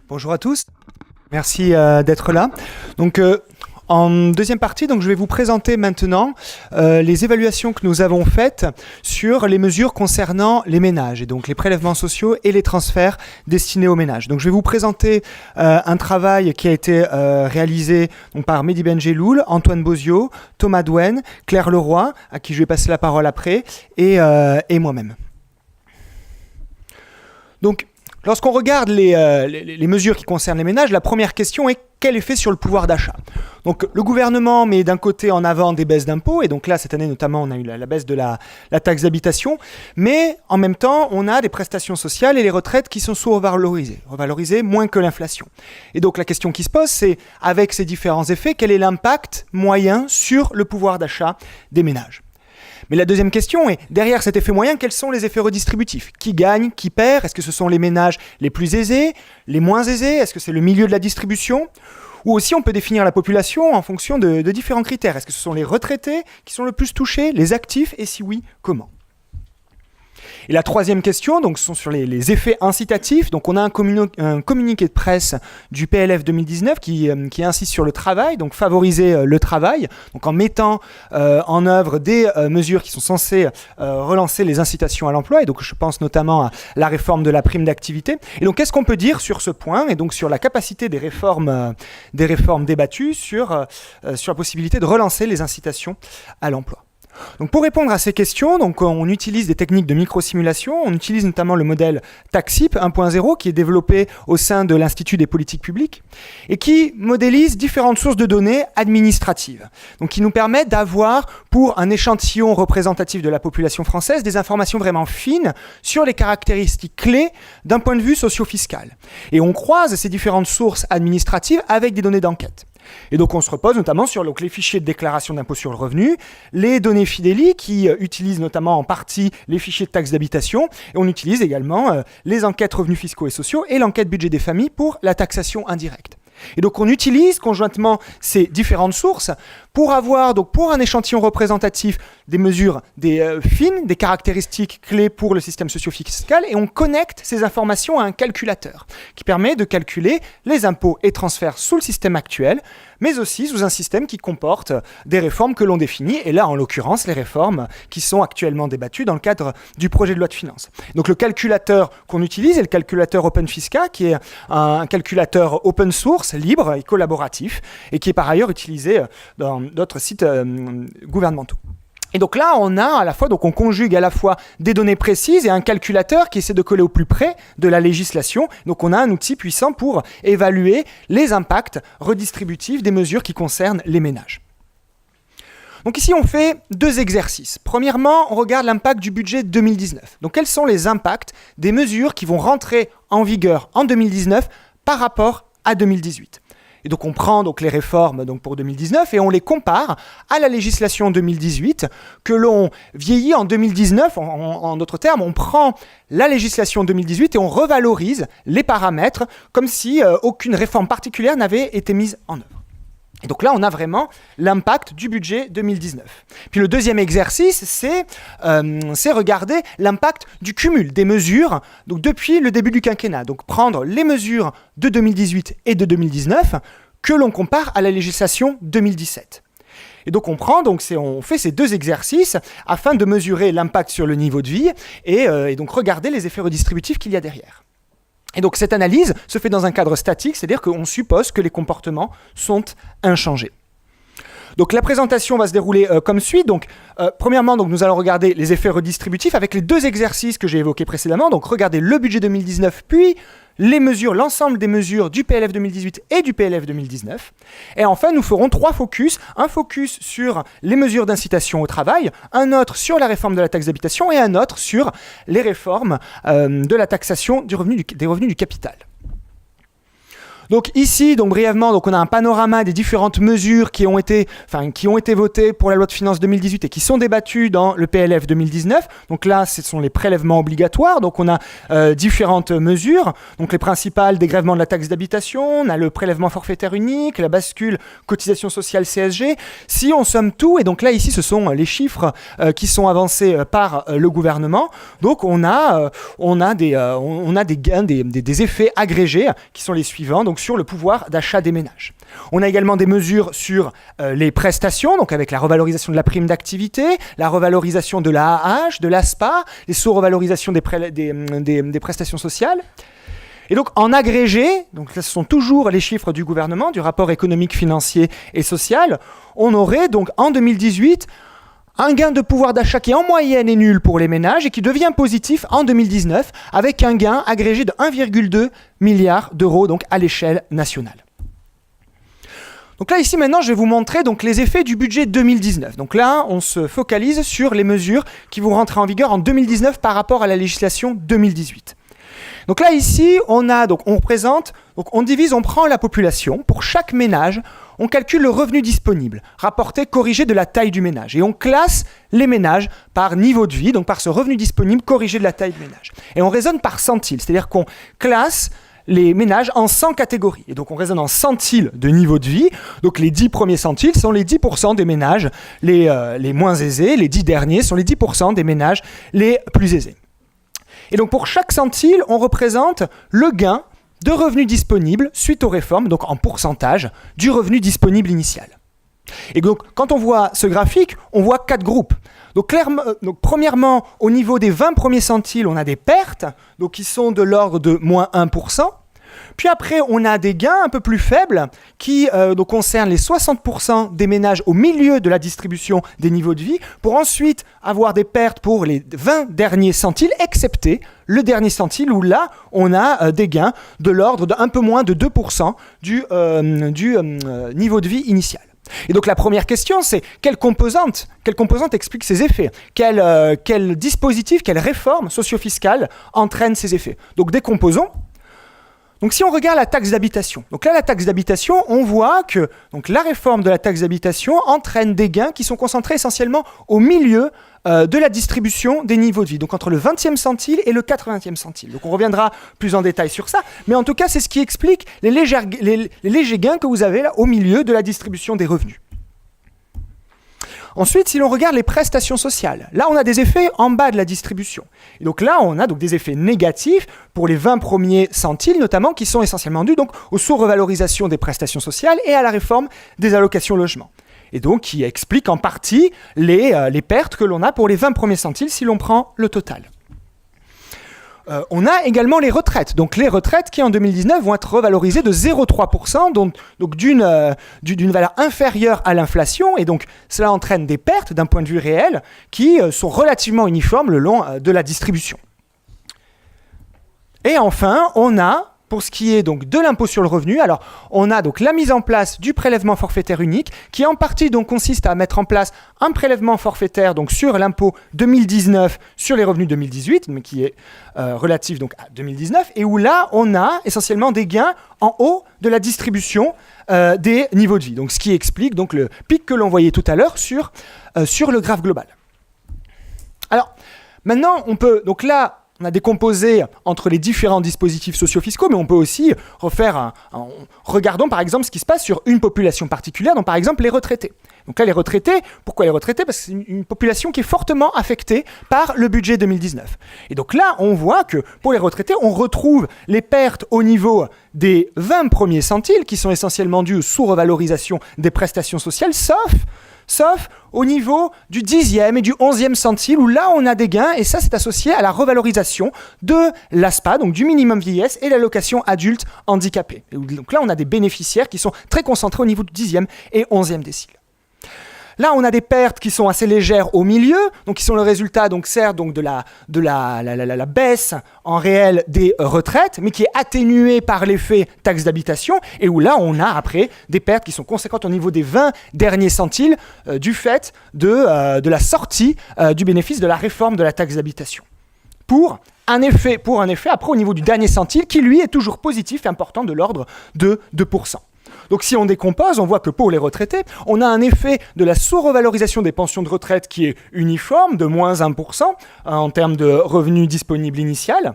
Bonjour à tous, merci d'être là. Donc, en deuxième partie, donc, je vais vous présenter maintenant les évaluations que nous avons faites sur les mesures concernant les ménages, et donc les prélèvements sociaux et les transferts destinés aux ménages. Donc, je vais vous présenter un travail qui a été réalisé donc, par Mehdi Benjeloul, Antoine Bozio, Thomas Douenne, Claire Leroy, à qui je vais passer la parole après, et moi-même. Donc, lorsqu'on regarde les mesures qui concernent les ménages, la première question est quel effet sur le pouvoir d'achat? Donc le gouvernement met d'un côté en avant des baisses d'impôts, et donc là cette année notamment on a eu la baisse de la taxe d'habitation, mais en même temps on a des prestations sociales et les retraites qui sont revalorisées moins que l'inflation. Et donc la question qui se pose c'est, avec ces différents effets, quel est l'impact moyen sur le pouvoir d'achat des ménages? Mais la deuxième question est, derrière cet effet moyen, quels sont les effets redistributifs? Qui gagne? Qui perd? Est-ce que ce sont les ménages les plus aisés? Les moins aisés? Est-ce que c'est le milieu de la distribution? Ou aussi on peut définir la population en fonction de différents critères. Est-ce que ce sont les retraités qui sont le plus touchés? Les actifs? Et si oui, comment? Et la troisième question, donc, sont sur les effets incitatifs. Donc, on a un communiqué de presse du PLF 2019 qui insiste sur le travail, donc favoriser le travail, donc en mettant en œuvre des mesures qui sont censées relancer les incitations à l'emploi. Et donc, je pense notamment à la réforme de la prime d'activité. Et donc, qu'est-ce qu'on peut dire sur ce point et donc sur la capacité des réformes débattues sur la possibilité de relancer les incitations à l'emploi? Donc pour répondre à ces questions, donc on utilise des techniques de microsimulation, on utilise notamment le modèle TACSIP 1.0 qui est développé au sein de l'Institut des politiques publiques et qui modélise différentes sources de données administratives. Donc qui nous permet d'avoir pour un échantillon représentatif de la population française des informations vraiment fines sur les caractéristiques clés d'un point de vue socio-fiscal. Et on croise ces différentes sources administratives avec des données d'enquête. Et donc on se repose notamment sur les fichiers de déclaration d'impôt sur le revenu, les données Fideli qui utilisent notamment en partie les fichiers de taxe d'habitation, et on utilise également les enquêtes revenus fiscaux et sociaux et l'enquête budget des familles pour la taxation indirecte. Et donc on utilise conjointement ces différentes sources pour avoir, donc pour un échantillon représentatif, des mesures fines, des caractéristiques clés pour le système socio-fiscal, et on connecte ces informations à un calculateur qui permet de calculer les impôts et transferts sous le système actuel, mais aussi sous un système qui comporte des réformes que l'on définit, et là en l'occurrence les réformes qui sont actuellement débattues dans le cadre du projet de loi de finances. Donc le calculateur qu'on utilise est le calculateur OpenFisca, qui est un calculateur open source, libre et collaboratif, et qui est par ailleurs utilisé dans d'autres sites gouvernementaux. Et donc là, on conjugue à la fois des données précises et un calculateur qui essaie de coller au plus près de la législation. Donc on a un outil puissant pour évaluer les impacts redistributifs des mesures qui concernent les ménages. Donc ici, on fait deux exercices. Premièrement, on regarde l'impact du budget 2019. Donc quels sont les impacts des mesures qui vont rentrer en vigueur en 2019 par rapport à 2018 ? Et donc on prend donc les réformes donc pour 2019 et on les compare à la législation 2018 que l'on vieillit en 2019. En d'autres termes, on prend la législation 2018 et on revalorise les paramètres comme si aucune réforme particulière n'avait été mise en œuvre. Et donc là, on a vraiment l'impact du budget 2019. Puis le deuxième exercice, c'est regarder l'impact du cumul des mesures donc depuis le début du quinquennat. Donc prendre les mesures de 2018 et de 2019 que l'on compare à la législation 2017. Et donc on fait ces deux exercices afin de mesurer l'impact sur le niveau de vie et donc regarder les effets redistributifs qu'il y a derrière. Et donc cette analyse se fait dans un cadre statique, c'est-à-dire qu'on suppose que les comportements sont inchangés. Donc la présentation va se dérouler comme suit. Donc premièrement, nous allons regarder les effets redistributifs avec les deux exercices que j'ai évoqués précédemment. Donc regarder le budget 2019, puis l'ensemble des mesures du PLF 2018 et du PLF 2019. Et enfin, nous ferons trois focus. Un focus sur les mesures d'incitation au travail, un autre sur la réforme de la taxe d'habitation et un autre sur les réformes de la taxation des revenus du capital. Donc ici, donc brièvement, donc on a un panorama des différentes mesures qui ont été votées pour la loi de finances 2018 et qui sont débattues dans le PLF 2019. Donc là, ce sont les prélèvements obligatoires. Donc on a différentes mesures. Donc les principales, dégrèvement de la taxe d'habitation, on a le prélèvement forfaitaire unique, la bascule cotisation sociale CSG. Si on somme tout, et donc là ici, ce sont les chiffres qui sont avancés par le gouvernement. Donc on a des gains, des effets agrégés qui sont les suivants. Donc sur le pouvoir d'achat des ménages. On a également des mesures sur les prestations, donc avec la revalorisation de la prime d'activité, la revalorisation de la AAH, de l'ASPA, les sous-revalorisations des prestations sociales. Et donc en agrégé, donc ce sont toujours les chiffres du gouvernement, du rapport économique, financier et social, on aurait donc en 2018 un gain de pouvoir d'achat qui en moyenne est nul pour les ménages et qui devient positif en 2019 avec un gain agrégé de 1,2 milliard d'euros donc à l'échelle nationale. Donc là ici maintenant je vais vous montrer donc les effets du budget 2019. Donc là on se focalise sur les mesures qui vont rentrer en vigueur en 2019 par rapport à la législation 2018. Donc là ici on divise, on prend la population pour chaque ménage. On calcule le revenu disponible, rapporté, corrigé de la taille du ménage. Et on classe les ménages par niveau de vie, donc par ce revenu disponible corrigé de la taille du ménage. Et on raisonne par centile, c'est-à-dire qu'on classe les ménages en 100 catégories. Et donc on raisonne en centiles de niveau de vie. Donc les 10 premiers centiles sont les 10% des ménages les moins aisés. Les 10 derniers sont les 10% des ménages les plus aisés. Et donc pour chaque centile, on représente le gain de revenus disponibles suite aux réformes, donc en pourcentage du revenu disponible initial. Et donc, quand on voit ce graphique, on voit 4 groupes. Donc, premièrement, au niveau des 20 premiers centiles, on a des pertes, donc qui sont de l'ordre de moins 1%. Puis après, on a des gains un peu plus faibles qui donc concernent les 60% des ménages au milieu de la distribution des niveaux de vie, pour ensuite avoir des pertes pour les 20 derniers centiles, excepté le dernier centile où là, on a des gains de l'ordre d'un peu moins de 2% du niveau de vie initial. Et donc la première question, c'est quelle composante explique ces effets ? Quel dispositif, quelle réforme socio-fiscale entraîne ces effets ? Donc décomposons. Donc si on regarde la taxe d'habitation, donc là la taxe d'habitation, on voit que donc, la réforme de la taxe d'habitation entraîne des gains qui sont concentrés essentiellement au milieu de la distribution des niveaux de vie, donc entre le 20e centile et le 80e centile. Donc on reviendra plus en détail sur ça, mais en tout cas c'est ce qui explique les légers gains que vous avez là au milieu de la distribution des revenus. Ensuite, si l'on regarde les prestations sociales, là on a des effets en bas de la distribution. Et donc là on a donc des effets négatifs pour les 20 premiers centiles notamment, qui sont essentiellement dus donc aux sous-revalorisations des prestations sociales et à la réforme des allocations logement. Et donc qui explique en partie les pertes que l'on a pour les 20 premiers centiles si l'on prend le total. On a également les retraites. Donc les retraites qui en 2019 vont être revalorisées de 0,3%, donc d'une valeur inférieure à l'inflation. Et donc cela entraîne des pertes d'un point de vue réel qui sont relativement uniformes le long de la distribution. Et enfin, on a, pour ce qui est donc de l'impôt sur le revenu, alors on a donc la mise en place du prélèvement forfaitaire unique qui en partie donc consiste à mettre en place un prélèvement forfaitaire donc sur l'impôt 2019 sur les revenus 2018, mais qui est relatif donc à 2019, et où là on a essentiellement des gains en haut de la distribution des niveaux de vie. Donc ce qui explique donc le pic que l'on voyait tout à l'heure sur le graphe global. Alors maintenant on a décomposé entre les différents dispositifs socio-fiscaux, mais on peut aussi regardons par exemple ce qui se passe sur une population particulière, donc par exemple les retraités. Donc là les retraités, pourquoi les retraités ? Parce que c'est une population qui est fortement affectée par le budget 2019. Et donc là on voit que pour les retraités, on retrouve les pertes au niveau des 20 premiers centiles, qui sont essentiellement dus aux sous-revalorisations des prestations sociales, sauf au niveau du 10e et du 11e centile, où là on a des gains, et ça c'est associé à la revalorisation de l'ASPA, donc du minimum vieillesse, et l'allocation adulte handicapé. Et donc là on a des bénéficiaires qui sont très concentrés au niveau du 10e et 11e décile. Là, on a des pertes qui sont assez légères au milieu, donc qui sont le résultat, donc certes, donc de la baisse en réel des retraites, mais qui est atténuée par l'effet taxe d'habitation, et où là, on a après des pertes qui sont conséquentes au niveau des 20 derniers centiles du fait de la sortie du bénéfice de la réforme de la taxe d'habitation. Pour un effet après au niveau du dernier centile qui lui est toujours positif et important de l'ordre de 2%. Donc si on décompose, on voit que pour les retraités, on a un effet de la sous-revalorisation des pensions de retraite qui est uniforme, de moins 1% en termes de revenus disponibles initial.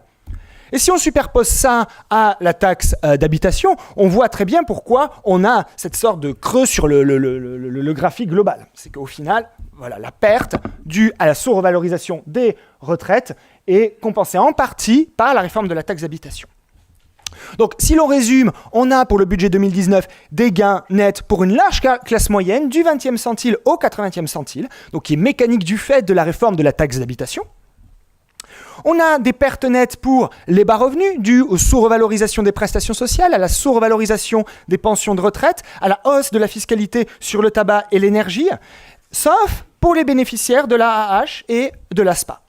Et si on superpose ça à la taxe d'habitation, on voit très bien pourquoi on a cette sorte de creux sur le graphique global. C'est qu'au final, voilà, la perte due à la sous-revalorisation des retraites est compensée en partie par la réforme de la taxe d'habitation. Donc, si l'on résume, on a pour le budget 2019 des gains nets pour une large classe moyenne du 20e centile au 80e centile, donc qui est mécanique du fait de la réforme de la taxe d'habitation. On a des pertes nettes pour les bas revenus dues aux sous-revalorisations des prestations sociales, à la sous-revalorisation des pensions de retraite, à la hausse de la fiscalité sur le tabac et l'énergie, sauf pour les bénéficiaires de l'AAH et de l'ASPA.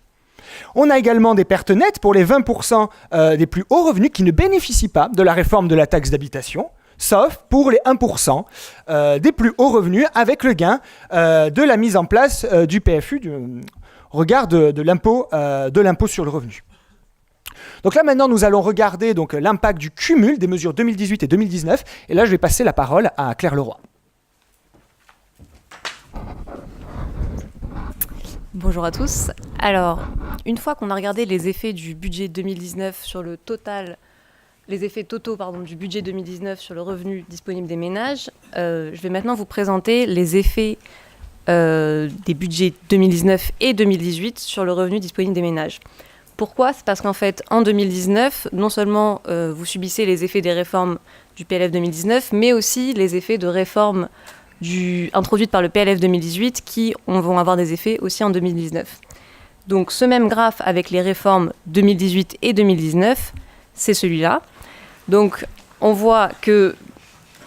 On a également des pertes nettes pour les 20% des plus hauts revenus qui ne bénéficient pas de la réforme de la taxe d'habitation, sauf pour les 1% des plus hauts revenus avec le gain de la mise en place du PFU, regard de l'impôt sur le revenu. Donc là maintenant nous allons regarder donc, l'impact du cumul des mesures 2018 et 2019 et là je vais passer la parole à Claire Leroy. Bonjour à tous. Alors, une fois qu'on a regardé les effets du budget 2019 sur le total, les effets totaux du budget 2019 sur le revenu disponible des ménages, je vais maintenant vous présenter les effets des budgets 2019 et 2018 sur le revenu disponible des ménages. Pourquoi ? C'est parce qu'en fait, en 2019, non seulement vous subissez les effets des réformes du PLF 2019, mais aussi les effets de réformes introduites par le PLF 2018 qui vont avoir des effets aussi en 2019. Donc ce même graphe avec les réformes 2018 et 2019, c'est celui-là. Donc on voit que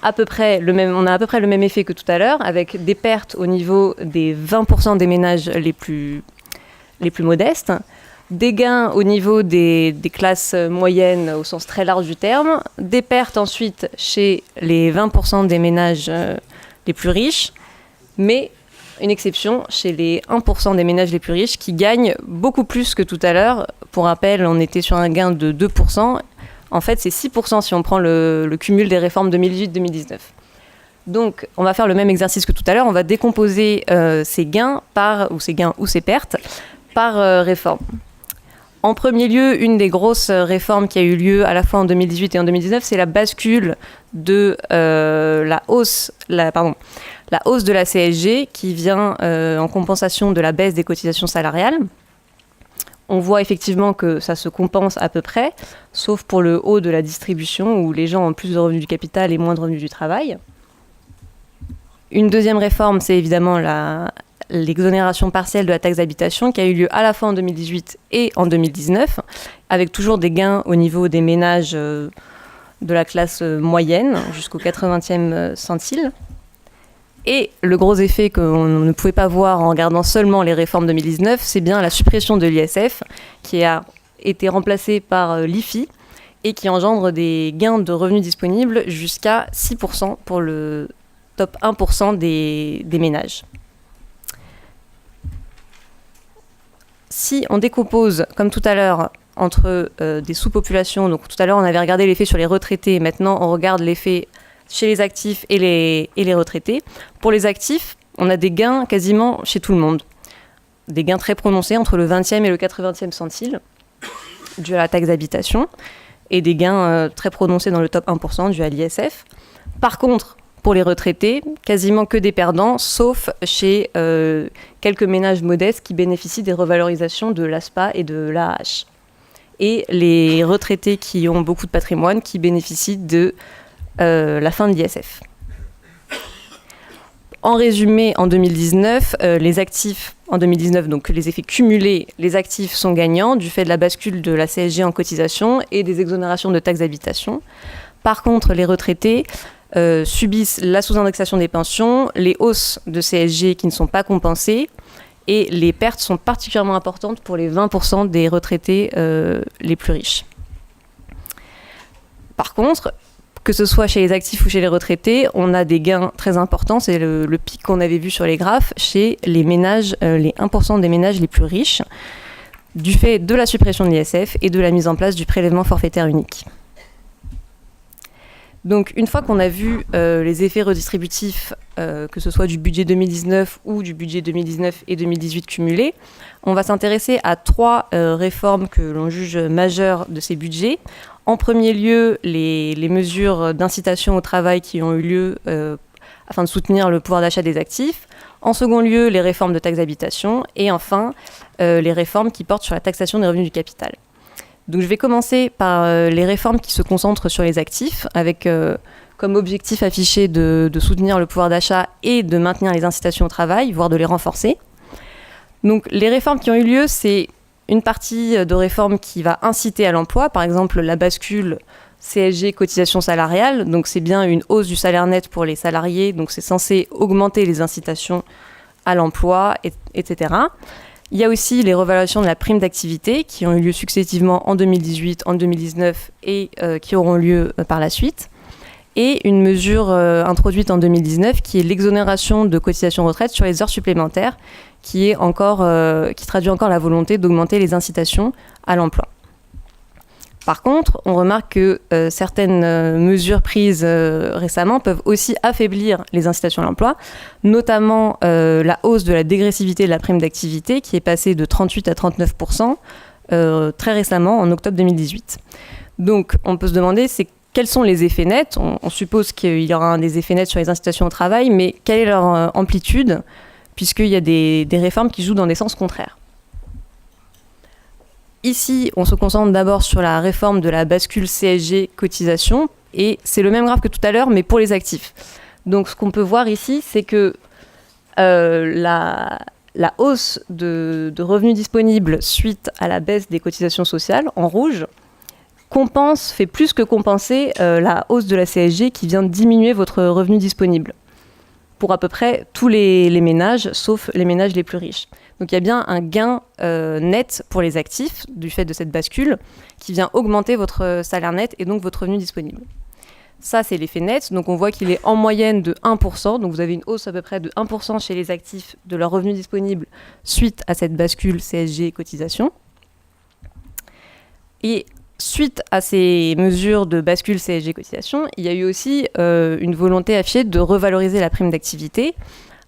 on a à peu près le même effet que tout à l'heure, avec des pertes au niveau des 20% des ménages les plus modestes, des gains au niveau des classes moyennes au sens très large du terme, des pertes ensuite chez les 20% des ménages les plus riches, mais une exception chez les 1% des ménages les plus riches qui gagnent beaucoup plus que tout à l'heure. Pour rappel, on était sur un gain de 2%. En fait, c'est 6% si on prend le cumul des réformes 2018-2019. Donc, on va faire le même exercice que tout à l'heure. On va décomposer ces gains ou ces pertes par réforme. En premier lieu, une des grosses réformes qui a eu lieu à la fois en 2018 et en 2019, c'est la bascule de la hausse de la CSG qui vient en compensation de la baisse des cotisations salariales. On voit effectivement que ça se compense à peu près, sauf pour le haut de la distribution où les gens ont plus de revenus du capital et moins de revenus du travail. Une deuxième réforme, c'est évidemment l'exonération partielle de la taxe d'habitation qui a eu lieu à la fois en 2018 et en 2019, avec toujours des gains au niveau des ménages de la classe moyenne jusqu'au 80e centile. Et le gros effet qu'on ne pouvait pas voir en regardant seulement les réformes 2019, c'est bien la suppression de l'ISF qui a été remplacée par l'IFI et qui engendre des gains de revenus disponibles jusqu'à 6% pour le top 1% des ménages. Si on décompose, comme tout à l'heure, entre des sous-populations, donc tout à l'heure on avait regardé l'effet sur les retraités, maintenant on regarde l'effet chez les actifs et les retraités. Pour les actifs, on a des gains quasiment chez tout le monde. Des gains très prononcés entre le 20e et le 80e centile, dû à la taxe d'habitation, et des gains très prononcés dans le top 1% dû à l'ISF. Par contre, pour les retraités, quasiment que des perdants, sauf chez quelques ménages modestes qui bénéficient des revalorisations de l'ASPA et de l'AAH. Et les retraités qui ont beaucoup de patrimoine qui bénéficient de la fin de l'ISF. En résumé, en 2019, les actifs, en 2019, donc les effets cumulés, les actifs sont gagnants du fait de la bascule de la CSG en cotisation et des exonérations de taxes d'habitation. Par contre, les retraités subissent la sous-indexation des pensions, les hausses de CSG qui ne sont pas compensées et les pertes sont particulièrement importantes pour les 20% des retraités les plus riches. Par contre, que ce soit chez les actifs ou chez les retraités, on a des gains très importants. C'est le pic qu'on avait vu sur les graphes chez les ménages, les 1% des ménages les plus riches. du fait de la suppression de l'ISF et de la mise en place du prélèvement forfaitaire unique. Donc une fois qu'on a vu les effets redistributifs, que ce soit du budget 2019 ou du budget 2019 et 2018 cumulés, on va s'intéresser à 3 réformes que l'on juge majeures de ces budgets. En premier lieu, les mesures d'incitation au travail qui ont eu lieu afin de soutenir le pouvoir d'achat des actifs. En second lieu, les réformes de taxe d'habitation. Et enfin, les réformes qui portent sur la taxation des revenus du capital. Donc je vais commencer par les réformes qui se concentrent sur les actifs, avec comme objectif affiché de soutenir le pouvoir d'achat et de maintenir les incitations au travail, voire de les renforcer. Donc les réformes qui ont eu lieu, c'est une partie de réformes qui va inciter à l'emploi, par exemple la bascule CSG cotisation salariale, donc c'est bien une hausse du salaire net pour les salariés, donc c'est censé augmenter les incitations à l'emploi, etc. Il y a aussi les revalorisations de la prime d'activité qui ont eu lieu successivement en 2018, en 2019 et qui auront lieu par la suite. Et une mesure introduite en 2019 qui est l'exonération de cotisation retraite sur les heures supplémentaires qui traduit encore la volonté d'augmenter les incitations à l'emploi. Par contre, on remarque que certaines mesures prises récemment peuvent aussi affaiblir les incitations à l'emploi, notamment la hausse de la dégressivité de la prime d'activité qui est passée de 38 à 39% très récemment, en octobre 2018. Donc, on peut se demander quels sont les effets nets. On suppose qu'il y aura des effets nets sur les incitations au travail, mais quelle est leur amplitude, puisqu'il y a des réformes qui jouent dans des sens contraires. Ici, on se concentre d'abord sur la réforme de la bascule CSG cotisation, et c'est le même graphe que tout à l'heure, mais pour les actifs. Donc ce qu'on peut voir ici, c'est que la hausse de revenus disponibles suite à la baisse des cotisations sociales, en rouge, fait plus que compenser la hausse de la CSG qui vient diminuer votre revenu disponible pour à peu près tous les ménages, sauf les ménages les plus riches. Donc il y a bien un gain net pour les actifs du fait de cette bascule qui vient augmenter votre salaire net et donc votre revenu disponible. Ça, c'est l'effet net. Donc on voit qu'il est en moyenne de 1%. Donc vous avez une hausse à peu près de 1% chez les actifs de leur revenu disponible suite à cette bascule CSG cotisation. Et suite à ces mesures de bascule CSG cotisation, il y a eu aussi une volonté affichée de revaloriser la prime d'activité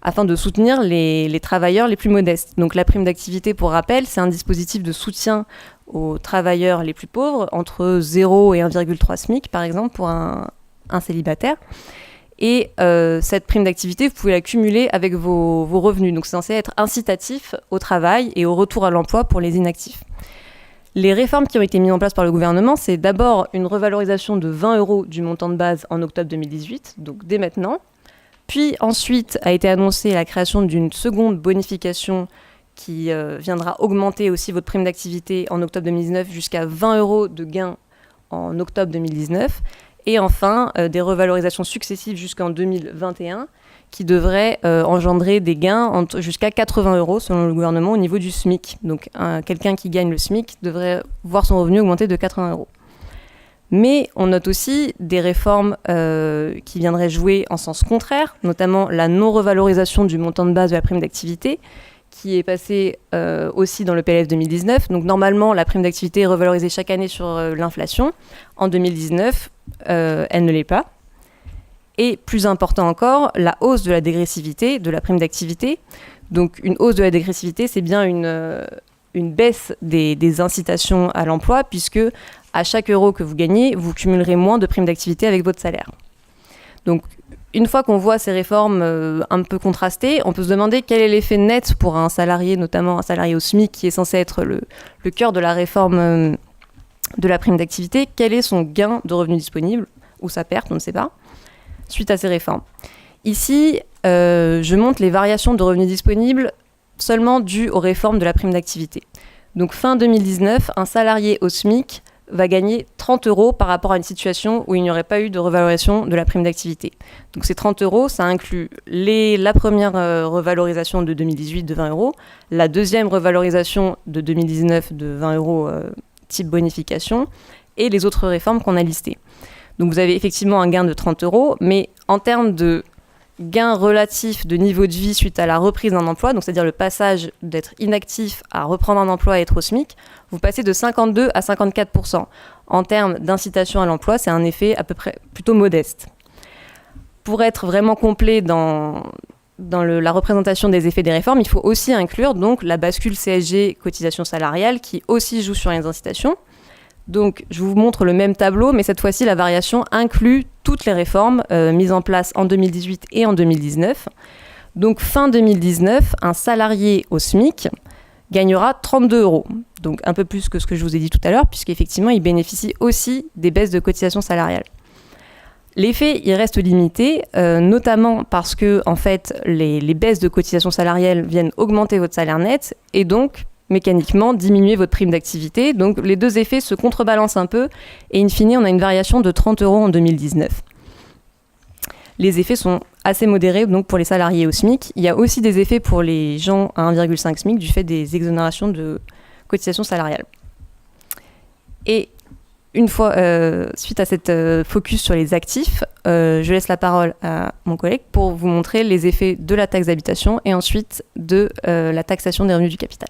afin de soutenir les travailleurs les plus modestes. Donc la prime d'activité, pour rappel, c'est un dispositif de soutien aux travailleurs les plus pauvres, entre 0 et 1,3 SMIC, par exemple, pour un célibataire. Et cette prime d'activité, vous pouvez la cumuler avec vos revenus. Donc c'est censé être incitatif au travail et au retour à l'emploi pour les inactifs. Les réformes qui ont été mises en place par le gouvernement, c'est d'abord une revalorisation de 20 € du montant de base en octobre 2018, donc dès maintenant. Puis ensuite a été annoncée la création d'une seconde bonification qui viendra augmenter aussi votre prime d'activité en octobre 2019 jusqu'à 20 € de gain en octobre 2019. Et enfin, des revalorisations successives jusqu'en 2021 qui devraient engendrer des gains jusqu'à 80 € selon le gouvernement au niveau du SMIC. Donc quelqu'un qui gagne le SMIC devrait voir son revenu augmenter de 80 €. Mais on note aussi des réformes qui viendraient jouer en sens contraire, notamment la non-revalorisation du montant de base de la prime d'activité, qui est passée aussi dans le PLF 2019. Donc normalement, la prime d'activité est revalorisée chaque année sur l'inflation. En 2019, elle ne l'est pas. Et plus important encore, la hausse de la dégressivité de la prime d'activité. Donc une hausse de la dégressivité, c'est bien une baisse des incitations à l'emploi, puisque à chaque euro que vous gagnez, vous cumulerez moins de primes d'activité avec votre salaire. Donc une fois qu'on voit ces réformes un peu contrastées, on peut se demander quel est l'effet net pour un salarié, notamment un salarié au SMIC, qui est censé être le cœur de la réforme de la prime d'activité. Quel est son gain de revenu disponible, ou sa perte, on ne sait pas, suite à ces réformes. Ici, je montre les variations de revenus disponibles seulement dues aux réformes de la prime d'activité. Donc fin 2019, un salarié au SMIC va gagner 30 € par rapport à une situation où il n'y aurait pas eu de revalorisation de la prime d'activité. Donc ces 30 €, ça inclut la première revalorisation de 2018 de 20 €, la deuxième revalorisation de 2019 de 20 € type bonification, et les autres réformes qu'on a listées. Donc vous avez effectivement un gain de 30 €, mais en termes de gain relatif de niveau de vie suite à la reprise d'un emploi, donc c'est-à-dire le passage d'être inactif à reprendre un emploi et être au SMIC, vous passez de 52 à 54%. En termes d'incitation à l'emploi, c'est un effet à peu près plutôt modeste. Pour être vraiment complet dans la représentation des effets des réformes, il faut aussi inclure donc la bascule CSG cotisation salariale qui aussi joue sur les incitations. Donc je vous montre le même tableau, mais cette fois-ci la variation inclut toutes les réformes mises en place en 2018 et en 2019. Donc fin 2019, un salarié au SMIC gagnera 32 €, donc un peu plus que ce que je vous ai dit tout à l'heure, puisqu'effectivement il bénéficie aussi des baisses de cotisation salariale. L'effet, il reste limité, notamment parce que en fait, les baisses de cotisation salariale viennent augmenter votre salaire net et donc, mécaniquement, diminuer votre prime d'activité. Donc, les deux effets se contrebalancent un peu et in fine, on a une variation de 30 € en 2019. Les effets sont assez modérés donc pour les salariés au SMIC. Il y a aussi des effets pour les gens à 1,5 SMIC du fait des exonérations de cotisation salariale. Et une fois, suite à cette focus sur les actifs, je laisse la parole à mon collègue pour vous montrer les effets de la taxe d'habitation et ensuite de la taxation des revenus du capital.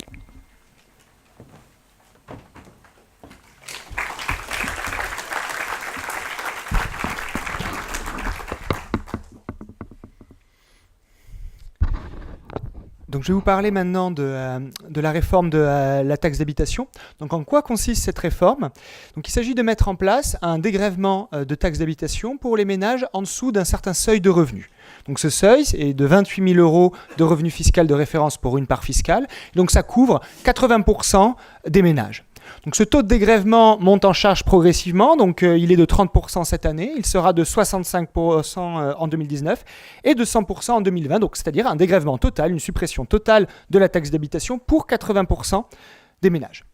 Donc je vais vous parler maintenant de la réforme de la taxe d'habitation. Donc en quoi consiste cette réforme? Donc il s'agit de mettre en place un dégrèvement de taxe d'habitation pour les ménages en dessous d'un certain seuil de revenus. Donc ce seuil est de 28 000 € de revenu fiscal de référence pour une part fiscale. Donc ça couvre 80% des ménages. Donc ce taux de dégrèvement monte en charge progressivement, donc il est de 30% cette année, il sera de 65% en 2019 et de 100% en 2020, donc c'est-à-dire un dégrèvement total, une suppression totale de la taxe d'habitation pour 80% des ménages.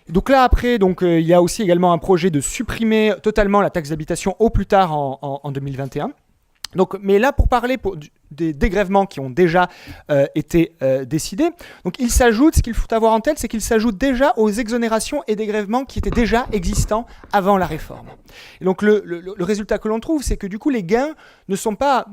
Donc là après, il y a aussi également un projet de supprimer totalement la taxe d'habitation au plus tard en 2021. Donc, mais là, pour parler des dégrèvements qui ont déjà été décidés, donc ce qu'il faut avoir en tête, c'est qu'ils s'ajoutent déjà aux exonérations et dégrèvements qui étaient déjà existants avant la réforme. Et donc le résultat que l'on trouve, c'est que du coup les gains ne sont pas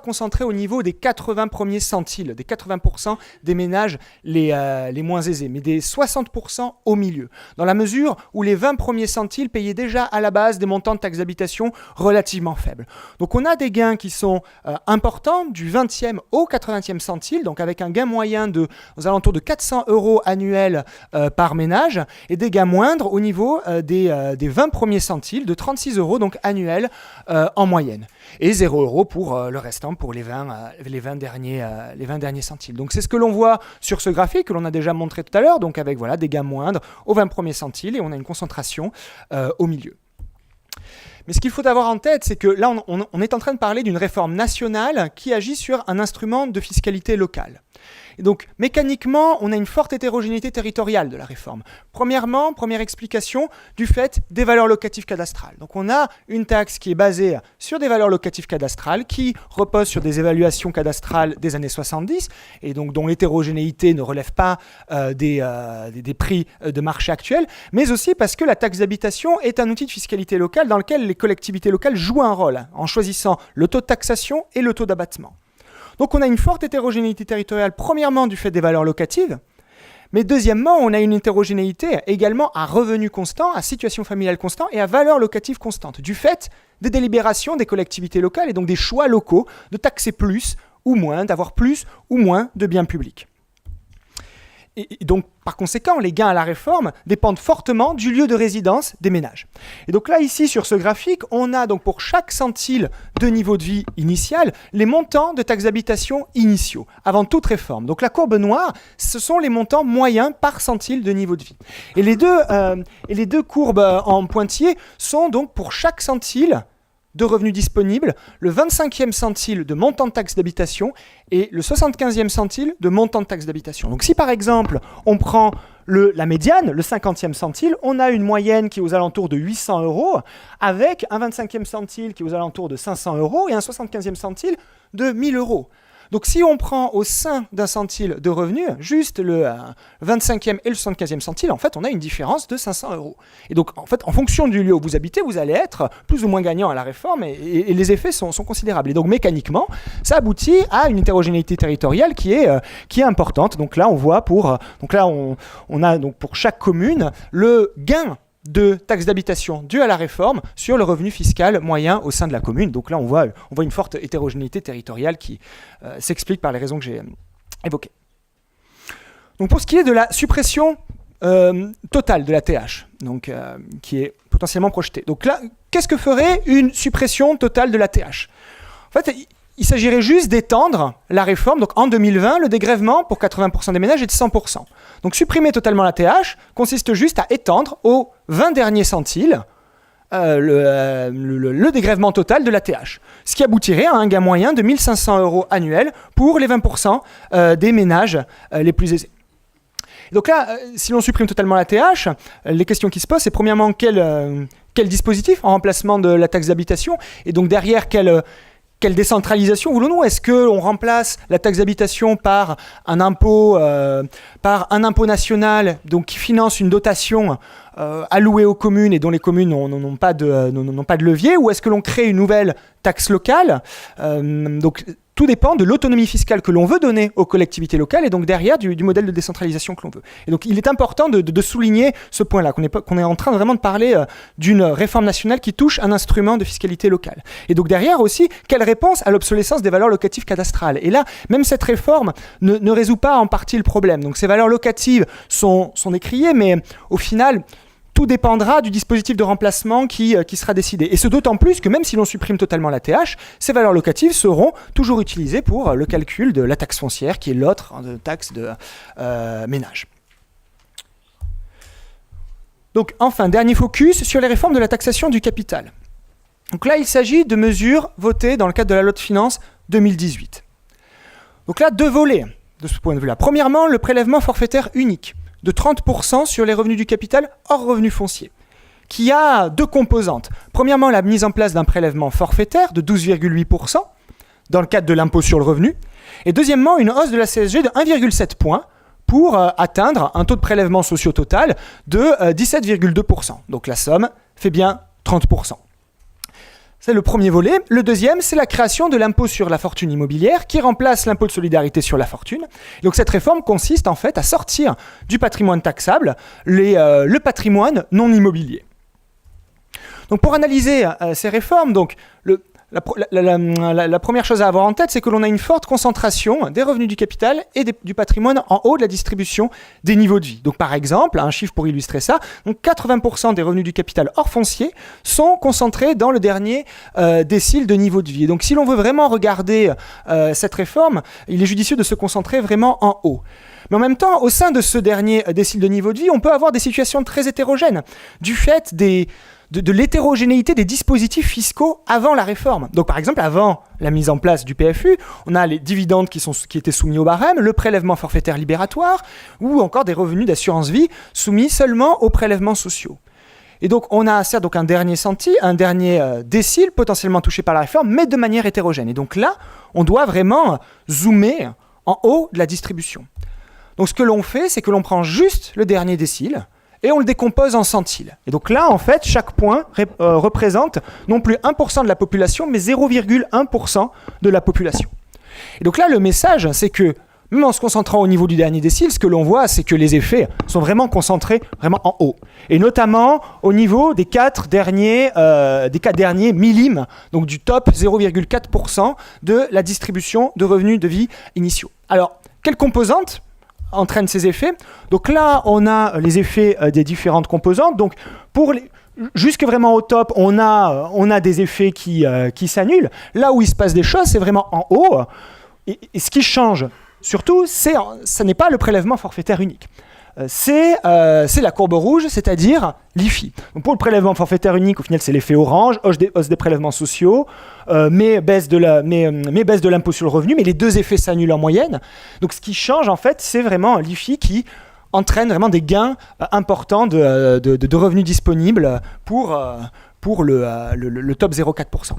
concentrés au niveau des 80 premiers centiles, des 80% des ménages les moins aisés, mais des 60% au milieu, dans la mesure où les 20 premiers centiles payaient déjà à la base des montants de taxe d'habitation relativement faibles. Donc on a des gains qui sont importants du 20e au 80e centile, donc avec un gain moyen aux alentours de 400 € annuels par ménage, et des gains moindres au niveau des 20 premiers centiles de 36 € donc annuels en moyenne, et 0 € pour le restant, pour les 20 derniers centiles. Donc c'est ce que l'on voit sur ce graphique que l'on a déjà montré tout à l'heure, donc avec des gains moindres aux 20 premiers centiles, et on a une concentration au milieu. Mais ce qu'il faut avoir en tête, c'est que là, on est en train de parler d'une réforme nationale qui agit sur un instrument de fiscalité locale. Et donc, mécaniquement, on a une forte hétérogénéité territoriale de la réforme. Premièrement, première explication, du fait des valeurs locatives cadastrales. Donc, on a une taxe qui est basée sur des valeurs locatives cadastrales, qui repose sur des évaluations cadastrales des années 70, et donc dont l'hétérogénéité ne relève pas des prix de marché actuels, mais aussi parce que la taxe d'habitation est un outil de fiscalité locale dans lequel les collectivités locales jouent un rôle, en choisissant le taux de taxation et le taux d'abattement. Donc on a une forte hétérogénéité territoriale, premièrement du fait des valeurs locatives, mais deuxièmement, on a une hétérogénéité également à revenus constants, à situation familiale constante et à valeur locative constante, du fait des délibérations des collectivités locales et donc des choix locaux de taxer plus ou moins, d'avoir plus ou moins de biens publics. Et donc, par conséquent, les gains à la réforme dépendent fortement du lieu de résidence des ménages. Et donc là, ici, sur ce graphique, on a donc pour chaque centile de niveau de vie initial, les montants de taxe d'habitation initiaux, avant toute réforme. Donc la courbe noire, ce sont les montants moyens par centile de niveau de vie. Et les deux courbes en pointillés sont donc pour chaque centile de revenus disponibles, le 25e centile de montant de taxe d'habitation et le 75e centile de montant de taxe d'habitation. Donc si par exemple on prend la médiane, le 50e centile, on a une moyenne qui est aux alentours de 800 € avec un 25e centile qui est aux alentours de 500 € et un 75e centile de 1000 €. Donc si on prend au sein d'un centile de revenu, juste le 25e et le 75e centile, en fait, on a une différence de 500 €. Et donc, en fait, en fonction du lieu où vous habitez, vous allez être plus ou moins gagnant à la réforme et les effets sont considérables. Et donc, mécaniquement, ça aboutit à une hétérogénéité territoriale qui est importante. Donc là, on voit on a donc pour chaque commune le gain de taxes d'habitation dues à la réforme sur le revenu fiscal moyen au sein de la commune. Donc là, on voit une forte hétérogénéité territoriale qui s'explique par les raisons que j'ai évoquées. Donc pour ce qui est de la suppression totale de la TH, donc, qui est potentiellement projetée. Donc là, qu'est-ce que ferait une suppression totale de la TH ? En fait, il s'agirait juste d'étendre la réforme. Donc en 2020, le dégrèvement pour 80% des ménages est de 100%. Donc supprimer totalement la TH consiste juste à étendre aux 20 derniers centiles le dégrèvement total de la TH. Ce qui aboutirait à un gain moyen de 1 500 € annuels pour les 20% des ménages les plus aisés. Donc là, si l'on supprime totalement la TH, les questions qui se posent, c'est premièrement quel dispositif en remplacement de la taxe d'habitation, et donc derrière quelle décentralisation voulons-nous ? Est-ce qu'on remplace la taxe d'habitation par un impôt national donc, qui finance une dotation allouée aux communes et dont les communes n'ont pas de levier ? Ou est-ce que l'on crée une nouvelle taxe locale ? Donc, tout dépend de l'autonomie fiscale que l'on veut donner aux collectivités locales et donc derrière du modèle de décentralisation que l'on veut. Et donc il est important de souligner ce point-là, qu'on est en train vraiment de parler d'une réforme nationale qui touche un instrument de fiscalité locale. Et donc derrière aussi, quelle réponse à l'obsolescence des valeurs locatives cadastrales ? Et là, même cette réforme ne résout pas en partie le problème. Donc ces valeurs locatives sont décriées, mais au final, tout dépendra du dispositif de remplacement qui sera décidé. Et ce d'autant plus que même si l'on supprime totalement la TH, ces valeurs locatives seront toujours utilisées pour le calcul de la taxe foncière, qui est l'autre taxe de ménage. Donc enfin, dernier focus sur les réformes de la taxation du capital. Donc là, il s'agit de mesures votées dans le cadre de la loi de finances 2018. Donc là, deux volets de ce point de vue-là. Premièrement, le prélèvement forfaitaire unique de 30% sur les revenus du capital hors revenus fonciers, qui a deux composantes. Premièrement, la mise en place d'un prélèvement forfaitaire de 12,8% dans le cadre de l'impôt sur le revenu. Et deuxièmement, une hausse de la CSG de 1,7 points pour atteindre un taux de prélèvement socio total de 17,2%. Donc la somme fait bien 30%. C'est le premier volet. Le deuxième, c'est la création de l'impôt sur la fortune immobilière qui remplace l'impôt de solidarité sur la fortune. Donc cette réforme consiste en fait à sortir du patrimoine taxable le patrimoine non immobilier. Donc pour analyser ces réformes, donc la première chose à avoir en tête, c'est que l'on a une forte concentration des revenus du capital et du patrimoine en haut de la distribution des niveaux de vie. Donc par exemple, un chiffre pour illustrer ça, donc 80% des revenus du capital hors foncier sont concentrés dans le dernier décile de niveau de vie. Et donc si l'on veut vraiment regarder cette réforme, il est judicieux de se concentrer vraiment en haut. Mais en même temps, au sein de ce dernier décile de niveau de vie, on peut avoir des situations très hétérogènes du fait de l'hétérogénéité des dispositifs fiscaux avant la réforme. Donc par exemple, avant la mise en place du PFU, on a les dividendes qui étaient soumis au barème, le prélèvement forfaitaire libératoire, ou encore des revenus d'assurance vie soumis seulement aux prélèvements sociaux. Et donc on a certes un dernier décile potentiellement touché par la réforme, mais de manière hétérogène. Et donc là, on doit vraiment zoomer en haut de la distribution. Donc ce que l'on fait, c'est que l'on prend juste le dernier décile, et on le décompose en centiles. Et donc là, en fait, chaque point représente non plus 1% de la population, mais 0,1% de la population. Et donc là, le message, c'est que même en se concentrant au niveau du dernier décile, ce que l'on voit, c'est que les effets sont vraiment concentrés vraiment en haut. Et notamment au niveau des 4 derniers millimètres, donc du top 0,4% de la distribution de revenus de vie initiaux. Alors, quelles composantes entraîne ces effets? Donc là, on a les effets des différentes composantes. Donc jusque vraiment au top, on a des effets qui s'annulent. Là où il se passe des choses, c'est vraiment en haut. Et ce qui change, surtout, ce n'est pas le prélèvement forfaitaire unique. C'est la courbe rouge, c'est-à-dire l'IFI. Donc pour le prélèvement forfaitaire unique, au final, c'est l'effet orange, hausse des prélèvements sociaux, mais baisse de l'impôt sur le revenu, mais les deux effets s'annulent en moyenne. Donc ce qui change, en fait, c'est vraiment l'IFI qui entraîne vraiment des gains importants de revenus disponibles pour pour le top 0,4%.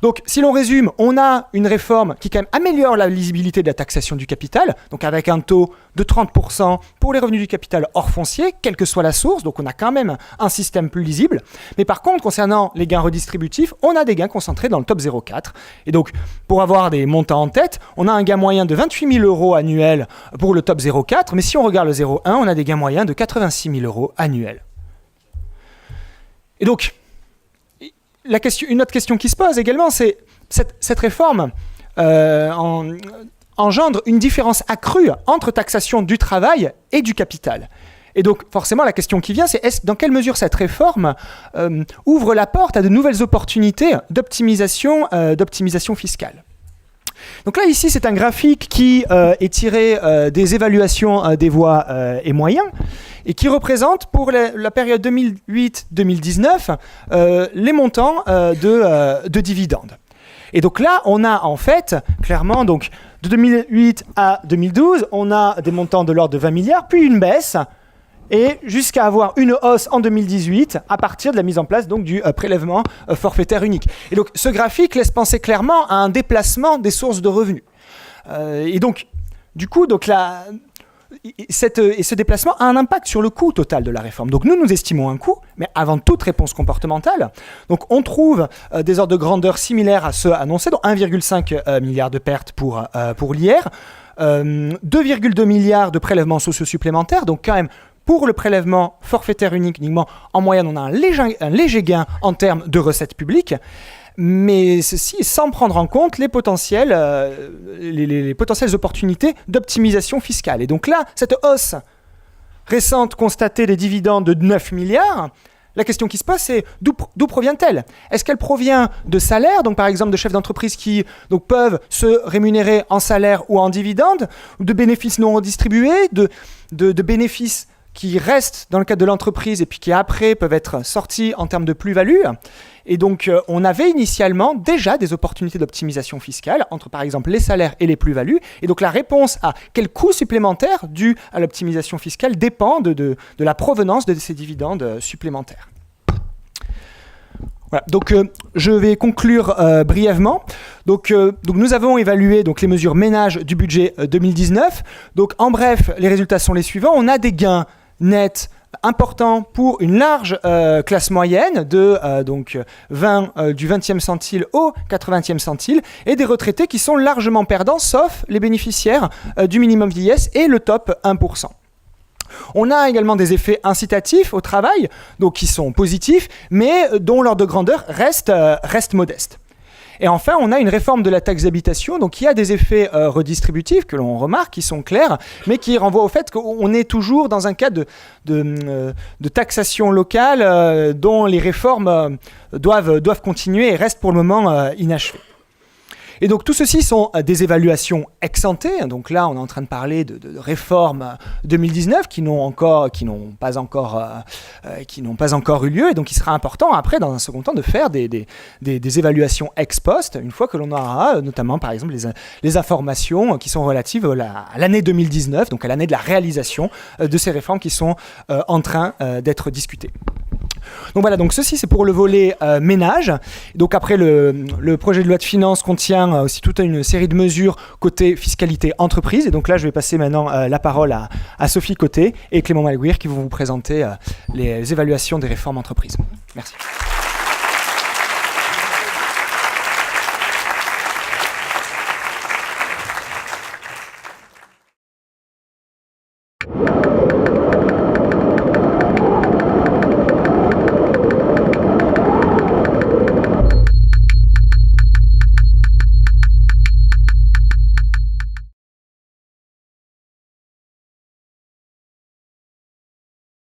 Donc, si l'on résume, on a une réforme qui quand même améliore la lisibilité de la taxation du capital, donc avec un taux de 30% pour les revenus du capital hors foncier, quelle que soit la source, donc on a quand même un système plus lisible. Mais par contre, concernant les gains redistributifs, on a des gains concentrés dans le top 0,4. Et donc, pour avoir des montants en tête, on a un gain moyen de 28 000 euros annuels pour le top 0,4, mais si on regarde le 0,1, on a des gains moyens de 86 000 euros annuels. Et donc, une autre question qui se pose également, c'est cette réforme engendre une différence accrue entre taxation du travail et du capital. Et donc, forcément, la question qui vient, c'est dans quelle mesure cette réforme ouvre la porte à de nouvelles opportunités d'optimisation fiscale. Donc là, ici, c'est un graphique qui est tiré des évaluations des voies et moyens et qui représente pour la période 2008-2019 les montants de dividendes. Et donc là, on a en fait, clairement, donc, de 2008 à 2012, on a des montants de l'ordre de 20 milliards, puis une baisse, et jusqu'à avoir une hausse en 2018 à partir de la mise en place donc, du prélèvement forfaitaire unique. Et donc ce graphique laisse penser clairement à un déplacement des sources de revenus. Et donc, du coup, ce déplacement a un impact sur le coût total de la réforme. Donc nous estimons un coût, mais avant toute réponse comportementale, donc on trouve des ordres de grandeur similaires à ceux annoncés, donc 1,5 milliard de pertes pour l'IR, 2,2 milliards de prélèvements sociaux supplémentaires, donc quand même pour le prélèvement forfaitaire unique, uniquement, en moyenne, on a un léger gain en termes de recettes publiques, mais ceci sans prendre en compte les potentielles opportunités d'optimisation fiscale. Et donc là, cette hausse récente constatée des dividendes de 9 milliards, la question qui se pose, c'est d'où provient-elle ? Est-ce qu'elle provient de salaires, donc par exemple de chefs d'entreprise qui donc, peuvent se rémunérer en salaire ou en dividendes, ou de bénéfices non redistribués, de bénéfices qui restent dans le cadre de l'entreprise et puis qui après peuvent être sortis en termes de plus-value. Et donc, on avait initialement déjà des opportunités d'optimisation fiscale entre, par exemple, les salaires et les plus-values. Et donc, la réponse à quel coût supplémentaire dû à l'optimisation fiscale dépend de la provenance de ces dividendes supplémentaires. Voilà, donc je vais conclure brièvement. Donc nous avons évalué donc, les mesures ménages du budget 2019. Donc, en bref, les résultats sont les suivants. On a des gains nets important pour une large classe moyenne de du 20e centile au 80e centile et des retraités qui sont largement perdants sauf les bénéficiaires du minimum vieillesse et le top 1%. On a également des effets incitatifs au travail, donc qui sont positifs, mais dont l'ordre de grandeur reste modeste. Et enfin, on a une réforme de la taxe d'habitation, donc qui a des effets redistributifs que l'on remarque, qui sont clairs, mais qui renvoient au fait qu'on est toujours dans un cadre de taxation locale dont les réformes doivent continuer et restent pour le moment inachevées. Et donc tout ceci sont des évaluations ex ante. Donc là, on est en train de parler de réformes 2019 qui n'ont pas encore eu lieu. Et donc il sera important après, dans un second temps, de faire des évaluations ex post, une fois que l'on aura notamment, par exemple, les informations qui sont relatives à l'année 2019, donc à l'année de la réalisation de ces réformes qui sont en train d'être discutées. Donc voilà, donc ceci c'est pour le volet ménage. Donc après le projet de loi de finances contient aussi toute une série de mesures côté fiscalité entreprise. Et donc là je vais passer maintenant la parole à Sophie Côté et Clément Malguir qui vont vous présenter les évaluations des réformes entreprises. Merci.